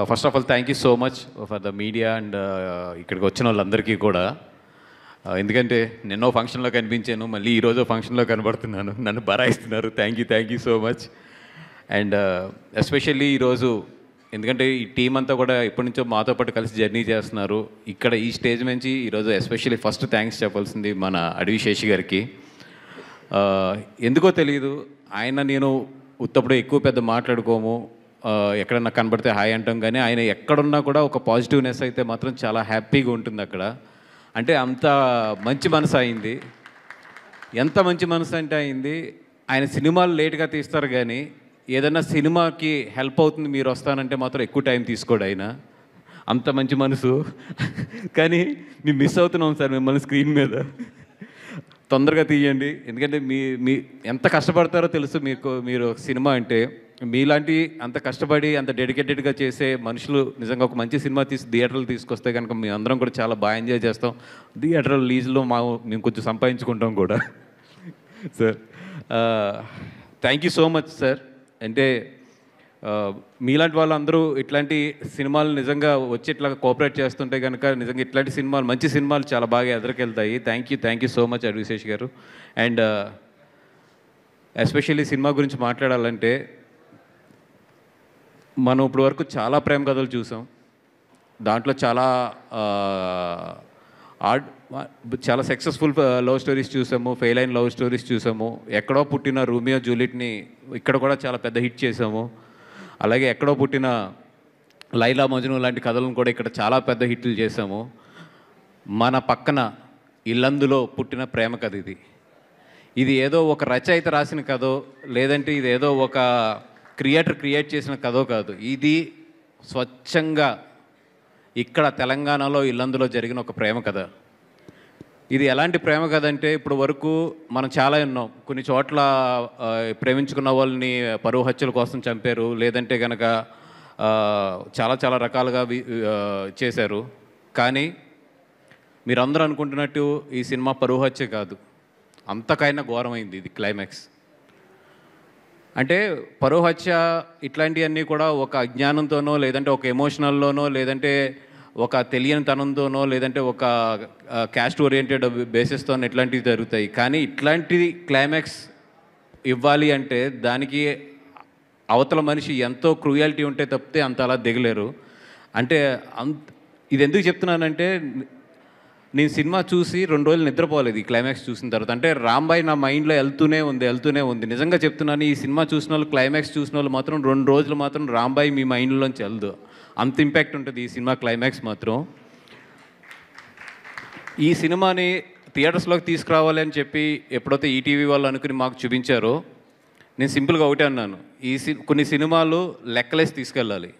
First of all thank you so much for the media and ఇక్కడికి వచ్చిన వాళ్ళందరికీ కూడా. ఎందుకంటే నిన్నో ఫంక్షన్లో కనిపించాను, మళ్ళీ ఈరోజు ఫంక్షన్లో కనబడుతున్నాను, నన్ను బరాయిస్తున్నారు. Thank you so much. And especially ఈరోజు ఎందుకంటే ఈ టీం అంతా కూడా ఎప్పటి నుంచో మాతో పాటు కలిసి జర్నీ చేస్తున్నారు. ఇక్కడ ఈ స్టేజ్ నుంచి ఈరోజు ఎస్పెషల్లీ ఫస్ట్ థ్యాంక్స్ చెప్పాల్సింది మన అడవి శేషి గారికి. ఎందుకో తెలియదు, ఆయన నేను ఉత్తప్పుడు ఎక్కువ పెద్ద మాట్లాడుకోము, ఎక్కడన్నా కనబడితే హాయ్ అంటాం, కానీ ఆయన ఎక్కడున్నా కూడా ఒక పాజిటివ్నెస్ అయితే మాత్రం చాలా హ్యాపీగా ఉంటుంది అక్కడ. అంటే అంత మంచి మనసు అయింది. ఎంత మంచి మనసు అంటే అయింది, ఆయన సినిమాలు లేట్గా తీస్తారు కానీ ఏదైనా సినిమాకి హెల్ప్ అవుతుంది మీరు వస్తానంటే మాత్రం ఎక్కువ టైం తీసుకోడు ఆయన. అంత మంచి మనసు. కానీ మేము మిస్ అవుతున్నాం సార్ మిమ్మల్ని స్క్రీన్ మీద. తొందరగా తీయండి, ఎందుకంటే మీ ఎంత కష్టపడతారో తెలుసు మీకు. మీరు సినిమా అంటే మీలాంటి అంత కష్టపడి అంత డెడికేటెడ్గా చేసే మనుషులు నిజంగా ఒక మంచి సినిమా తీసి థియేటర్లు తీసుకొస్తే కనుక మేము అందరం కూడా చాలా బాగా ఎంజాయ్ చేస్తాం. థియేటర్ లీజ్లో మేము కొంచెం సంపాదించుకుంటాం కూడా. Sir thank you so much sir. అంటే మీలాంటి వాళ్ళందరూ ఇట్లాంటి సినిమాలు నిజంగా వచ్చి ఇట్లా కోఆపరేట్ చేస్తుంటే కనుక నిజంగా ఇట్లాంటి సినిమాలు మంచి సినిమాలు చాలా బాగా ఎదురుకెళ్తాయి. Thank you so much Adivi Sesh గారు. అండ్ ఎస్పెషల్లీ సినిమా గురించి మాట్లాడాలంటే మనం ఇప్పుడు వరకు చాలా ప్రేమ కథలు చూసాం. దాంట్లో చాలా సక్సెస్ఫుల్ లవ్ స్టోరీస్ చూసాము, ఫెయిల్ అయిన లవ్ స్టోరీస్ చూసాము. ఎక్కడో పుట్టిన రోమియో జూలియట్ని ఇక్కడ కూడా చాలా పెద్ద హిట్ చేసాము. అలాగే ఎక్కడో పుట్టిన లైలా మజ్ను లాంటి కథలను కూడా ఇక్కడ చాలా పెద్ద హిట్లు చేసాము. మన పక్కన ఇల్లందులో పుట్టిన ప్రేమ కథ ఇది. ఇది ఏదో ఒక రచయిత రాసిన కథో, లేదంటే ఇది ఏదో ఒక క్రియేటర్ క్రియేట్ చేసిన కథో కాదు. ఇది స్వచ్ఛంగా ఇక్కడ తెలంగాణలో ఇల్లందులో జరిగిన ఒక ప్రేమ కథ. ఇది ఎలాంటి ప్రేమ కథ అంటే ఇప్పుడు వరకు మనం చాలా విన్నాం. కొన్ని చోట్ల ప్రేమించుకున్న వాళ్ళని పరువు హత్యల కోసం చంపారు, లేదంటే కనుక చాలా రకాలుగా చేశారు. కానీ మీరందరూ అనుకుంటున్నట్టు ఈ సినిమా పరువు హత్య కాదు, అంతకైనా ఘోరమైంది ఇది క్లైమాక్స్. అంటే పరువు హత్య ఇట్లాంటివన్నీ కూడా ఒక అజ్ఞానంతోనో, లేదంటే ఒక ఎమోషనల్లోనో, లేదంటే ఒక తెలియని తనంతోనో, లేదంటే ఒక క్యాస్ట్ ఓరియంటెడ్ బేసిస్తోనో ఇట్లాంటివి జరుగుతాయి. కానీ ఇట్లాంటి క్లైమాక్స్ ఇవ్వాలి అంటే దానికి అవతల మనిషి ఎంతో క్రూయాలిటీ ఉంటే తప్పితే అంత అలా దిగలేరు. అంటే ఇది ఎందుకు చెప్తున్నానంటే నేను సినిమా చూసి 2 రోజులు నిద్రపోలేదు ఈ క్లైమాక్స్ చూసిన తర్వాత. అంటే రాంబాయ్ నా మైండ్లో వెళ్తూనే ఉంది. నిజంగా చెప్తున్నాను, ఈ సినిమా చూసిన వాళ్ళు, క్లైమాక్స్ చూసిన వాళ్ళు మాత్రం 2 రోజులు మాత్రం రాంబాయ్ మీ మైండ్లోంచి వెళ్దు. అంత ఇంపాక్ట్ ఉంటుంది ఈ సినిమా క్లైమాక్స్ మాత్రం. ఈ సినిమాని థియేటర్స్లోకి తీసుకురావాలి అని చెప్పి ఎప్పుడైతే ఈటీవీ వాళ్ళు అనుకుని మాకు చూపించారో, నేను సింపుల్గా ఒకటే అన్నాను, కొన్ని సినిమాలు లెక్కలేసి తీసుకెళ్ళాలి,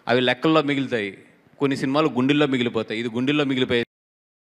అవి లెక్కల్లో మిగులుతాయి. కొన్ని సినిమాలు గుండెల్లో మిగిలిపోతాయి. ఇది గుండెల్లో మిగిలిపోయి